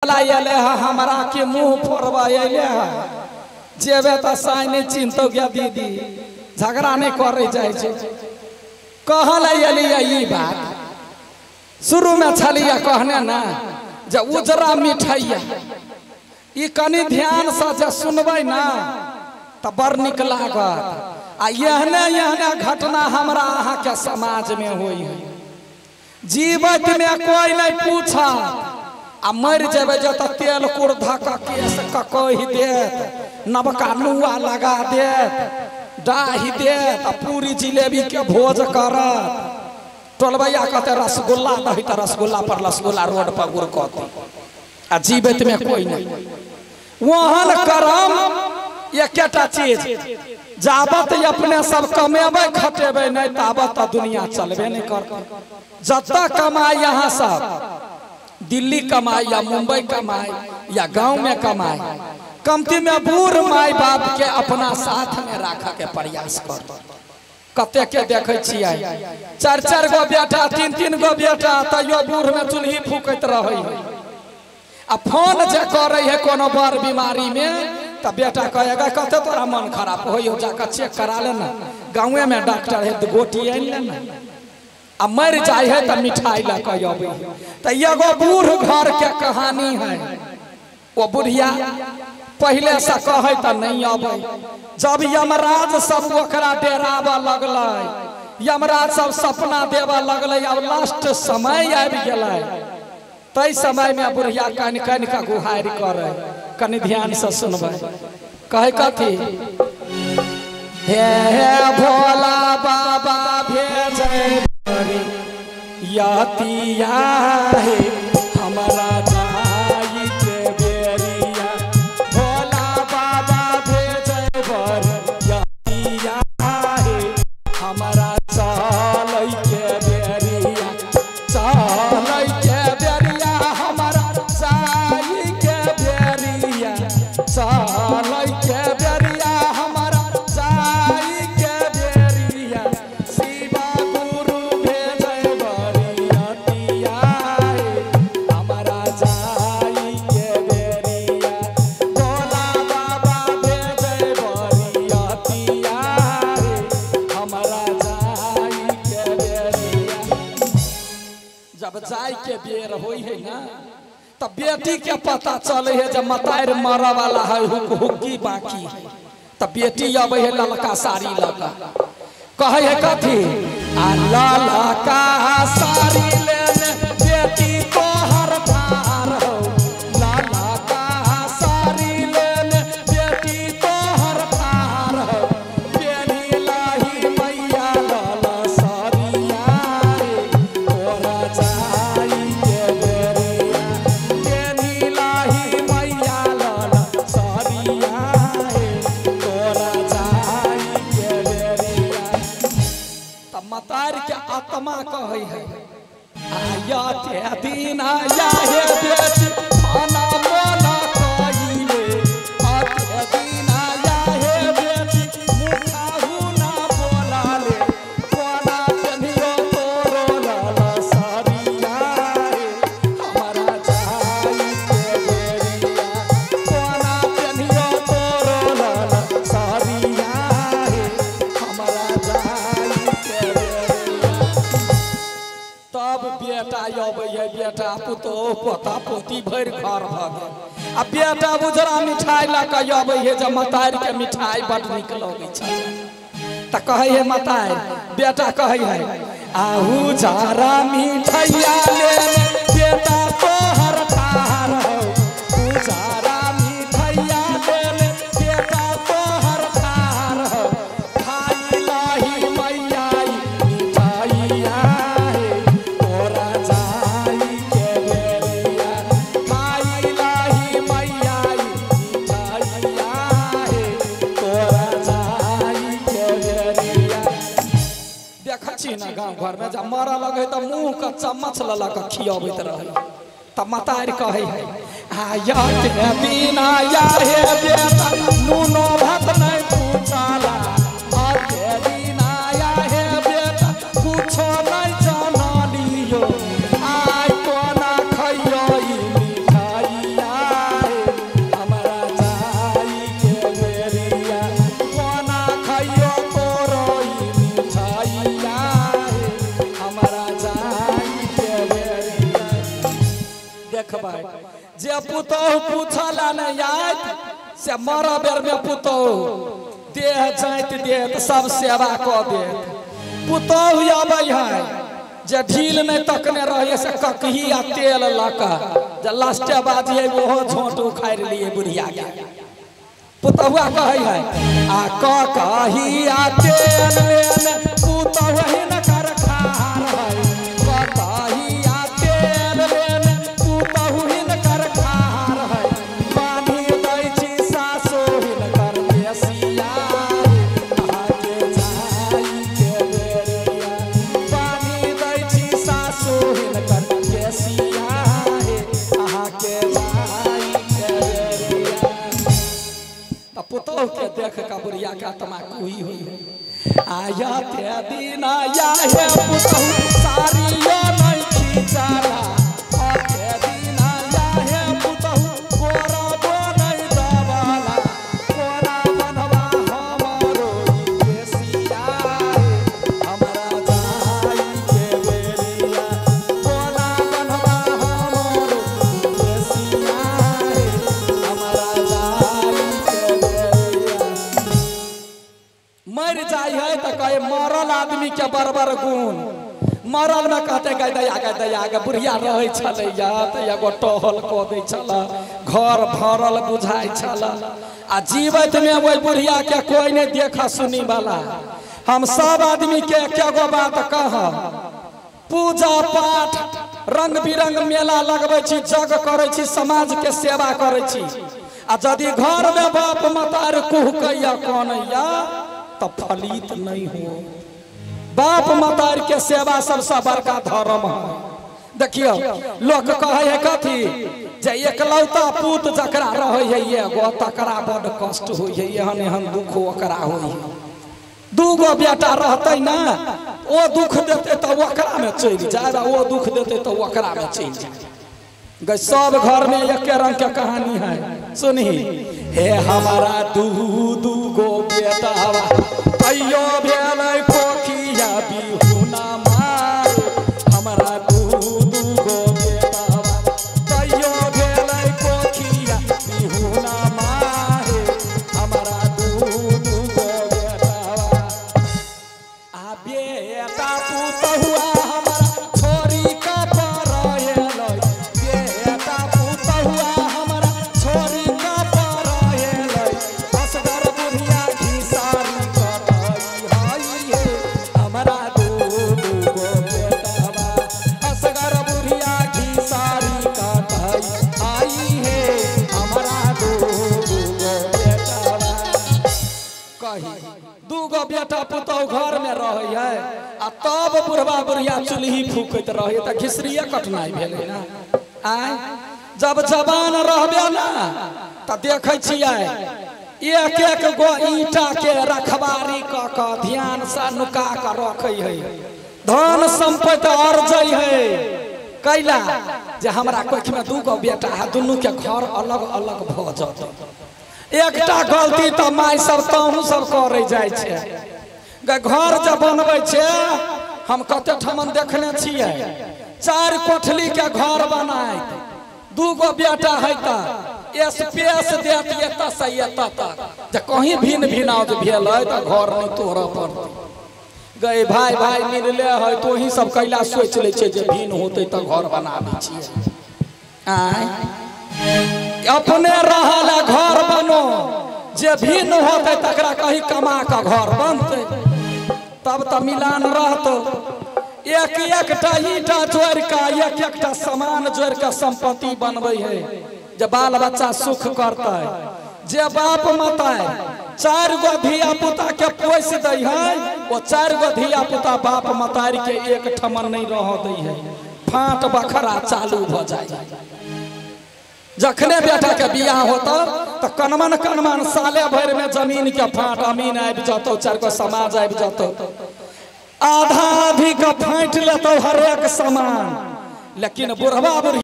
हमारा के मुंह फोड़वा जेबे तो साई नहीं चिंतो गया दीदी झगड़ा नहीं कर जाए कहल ये बात शुरू में छलिया कहने ना जब उजरा मिठाइया ये कनी ध्यान से जब सुनबे ना तो बड़ निक लागत। आ यहने घटना हमरा अहाँ के समाज में हुई है। जीवित में कोई नहीं पूछा आ मर जेबे जो तो तेल कुर्धा का केस कही देत नबका नुआ लगा देत डाही देत पूरी जिलेबी के भोज करत टोलबैया कहते रसगुल्ला दही तो रसगुल्ला पर रसगुल्ला रोड पर गुरकत आ जीवित में कोई नहीं। वहन करम एकेटा चीज जाबत अपने सब कमेबे खटेबे नहीं ताबत दुनिया चलबे नहीं करते। जत कमाई यहाँ सब दिल्ली कमाई या मुंबई कमाई या गांव में कमाई कमती में बूढ़ माई बाप के अपना साथ में रखा के प्रयास कर कते के देखे छियै 4-4 गो बेटा 3-3 गो बेटा तैयो बूढ़ में चूल्ही फूकत रहे आ फोन जे करे है कोनो बड़ बीमारी में तब बेटा कहेगा कहते तोरा मन खराब हो जाकर चेक करा लेना गाँव में डॉक्टर है तो गोटी आन लेना आ मर जाए है तो मिठाई ला के अबे तो एगो बूढ़ घर के कहानी है। वो बुढ़िया पहले से कहे तो नहीं अबे जब यमराज सब ओकरा डेरावा लगल यमराज सब सपना देवा लगल अब लास्ट समय आबि गेलै तई समय में बुढ़िया कन कन का गुहार करे कनि ध्यान से सुनबे कहे कथी हे भोला बाबा भेजे यातिया है हमारा जाई के बेरिया भोला बाबा भेजे बर यातिया है हमारा चलै के बेरिया चलै के बेरिया हमारा जाई के बेरिया चलै के बेरिया हमारा जाई के बेरिया शिवा गुरु भेजे बरियतिया हमारा जाई के बेरिया भोला बाबा भेजे बरियतिया हमारा जाई के बेरिया। जब जाई के बेर होई है ना तब बेटी के पता चले है जब मतार मरा वाला है हुक्की बाकी है तब बेटी अब है ललका साड़ी लगा कहे है कथी आ ललका साड़ी लेने बेटी तो हर थार हो ललका साड़ी लेने बेटी तो हर थार हो बेनी लाही मैया लला साड़िया तोरा जाई के बेरिया बेनी लाही मैया लला साड़िया तोरा जाई के बेरिया। तब मतार के आत्मा कहे है आया के दिन आया है बेटी खाना बोला कहिले आके दिन आया है बेटी मुखाहु ना बोला ले कोना तनियो तोरो लाला साड़िया हमारा जाई के बेरिया कोना तनियो तोरो लाला साड़िया हमारा जाई के बेरिया। तब बेटा अबे है बेटा पुतो पोता पोती भर घर भ गए आ बेटा बुझरा मिठाई ला के अबे है जब मतार के मिठाई बड़ निक लगे छै त कहे है मतार बेटा कहे है आहू जारा मिठाइया ले बेटा तोहर ठार हो उजारा मिठाइया ले बेटा तोहर ठार हो खाई लाही मैया मिठाइया तोरा जाई के बेरिया खाई लाही मैया मिठाइया तोरा जाई के बेरिया। देख छी ना गाँव घर में जब मरा लगे तो मुँह का चम्मच लला के खियाबैत रहे तब मतार कहे है आया के दिन आया है बेटा नूनो भात नहीं पूछाला आके दिन आया है बेटा कुछो नहीं जाना लियो आय कोना खइयो ई मिठाई जे पुतोह पूछला नहीं आयत से मर बेर में पुतोह देह जाइत देत सब सेवा क देत। पुतोह आबै है जे ढील नहीं तकने रहे से ककही आ तेल लका जे लास्टे बाजी वो झोंट उखाड़ लिए बुढ़िया के। पुतहुआ कहे है आ ककही आ तेल लेन पुतोह न कर खार है ककही आ तेल लेन पुतोह न कर खार है बानी दै छी सासो न कर केसिया आके जाई के बेरिया बानी दै छी सासो न कर केसिया आके जाई के बेरिया। पुतोह के देख का बुढ़िया का तमाकुही हुई आया ते दिन आया है पुतोह सारियो नहीं खींचाला आते दिन आया है पुतोह गोरा बो नहीं दबाला गोरा बनवा हमारो केसिया हमरा जाई के बेरिया गोरा बनवा हमारो केसिया हमरा मर जाए है तो कहे मरल आदमी के बरबर गुण मरल में कहते गया बुढ़िया रहे छलैया तो एगो टहल कऽ दै छल घर भरल बुझाई छल आ जीवित में वही बुढ़िया के कोई नहीं देखा सुनी वाला। हम सब आदमी के एगो बात कह पूजा पाठ रंग बिरंग मेला लगबै छी जग करै छी समाज के सेवा करै छी आ यदि घर में बाप मतार कुहकैया कनैया तो फलित नहीं हो। बाप मतार के सेवा सबसे बड़का धर्म है। देखियो लोग कहे है कथी जे एकलौता पुत जकरा रहे है एगो तकरा बड़ कष्ट होई है एहन एहन दुख ओकरा होई है। दूगो बेटा रहते ना ओ दुख देते तो ओकरा में चल जाए वो दुख देते तो ओकरा में चल जाए। सब घर में एक रंग के कहानी है सुनी हे हमारा दू गो बेटा अयो भेल पोखिया बिहुना मार हमारा दू गो बेटा अयो भेल पोखिया बिहुना मार हमारा दू गो बेटा आ बेटा पुतहुआ हमारा छोरी का पर बेटा पुतहुआ हमारा छोरी का पर असगर बुढ़िया घिसारी हमारा दू गो बेटा असगर बुढ़िया घिसारी काटाई आई है हमारा दू गो बेटा कही दूगो बेटा पुतौ घर में रहे है आ तब बुढ़वा बुढ़िया चूल्ही फूकत रहे तो घिसरिया कठिनाई भेले ना। आय जब जवान रहबे ना तो देखे छियै एक एक गो ईटा के रखवारी क ध्यान से नुका के रखे है धन संपत्ति अर्जै है कैला जे हमरा कोख में दूगो बेटा है दुनू के घर अलग अलग भ जात एकटा गलती तो माय सब तहु सब करे जाय छे घर जब बनबै छे हम कते ठमन देखने छियै 4 कोठली के घर बनाए दूगो बेटा है त स्पेस देत एत से एत तक जे कहीं भिन्न भिनाव भेल है तो घर नहीं तोड़ पड़ते गए भाई भाई मिलले है तो ही सब कैला सोच ले छे जे भिन्न होते तो घर बना दै छियै। आय अपने रहल घर बनो जे भिन्न होते तकरा कहीं कमा के घर बनते तब तो मिलान रहतो। एक एकटा ईटा जोड़ के एक एकटा सामान जोड़ के संपत्ति बनबै है जे बाल बच्चा सुख करता है जे बाप माता 4 गो धिया पुता के पोस दै है वो 4 गो धिया पुता बाप मतारी के एक ठमन नहीं रह दै है फाट बखरा चालू भ जाए। जखने बेटा के बियाह होता तो कनमन कनमन साले भर में जमीन के फाट अमीन आबि जातो 4 गो समाज आबि जातो आधा आधी का फाट लेतो हर एक सामान। लेकिन बुढ़वा बुढ़ी